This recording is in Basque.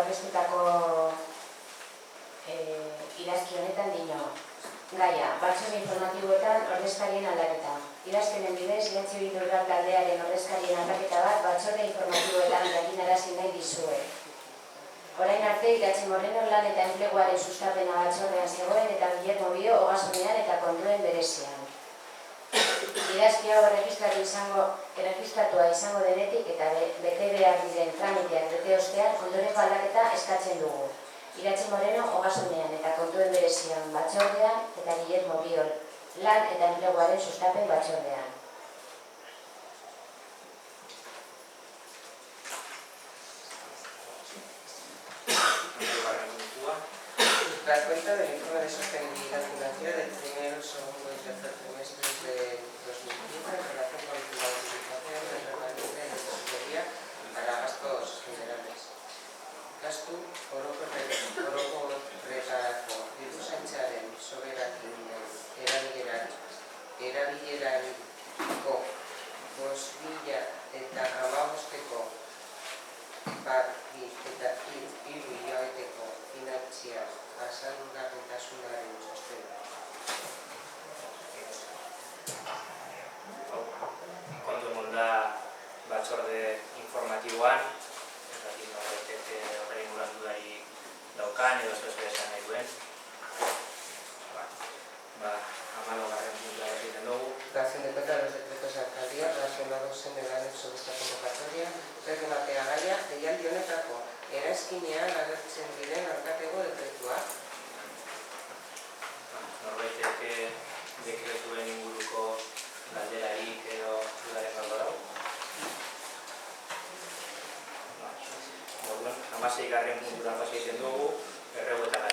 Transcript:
aurkeztutako idazki honetan dino. Gaia, batzorde informatiboetan ordezkarien aldaketa. Idazkenen bidez, Idatzi Editorial taldearen ordezkarien aldaketa bat batzorde informatiboetan jakinarazi nahi dizuet. Orain arte, Iratxe Moreno lan eta enpleguaren sustapena batzordean zegoen eta Guillermo Bio ogasunean eta kontuen berezian. Idazki hau erregistratua izango denetik eta bete behar diren tramiteak bete ostean ondoreko aldaketa eskatzen dugu. Iratxe Moreno ogasunean eta kontuen berezian batzordean eta Guillermo Bio lan eta enpleguaren sustapen batzordean. Dar cuenta del informe de sostenibilidad financiera del primero, segundo y tercer trimestres de 2015 en relación con la utilización del remanente de tesorería para gastos generales. Gastu oroko retarako diru-zaintzaren soberakinak erabilerariko 2015ko bat eta 3 hilabeteko finantzia jasangarritasunaren txostena. Kontu emonda batzorde informatiboan, ez dakit norbaitek horrein inguruan dudari daukan edo zeu esan nahi duen. 15. puntua egiten dugu. Dación de cuenta de los decretos de alcaldía relacionados en el anexo de esta convocatoria, errematea gaia, deialdi honetako eranskinean agertzen diren alkatego dekretuak. Norbaitek dekretuen inguruko galderarik edo dudaren galdo dago? 16. puntura pasa egiten dugu, erregu eta galdera.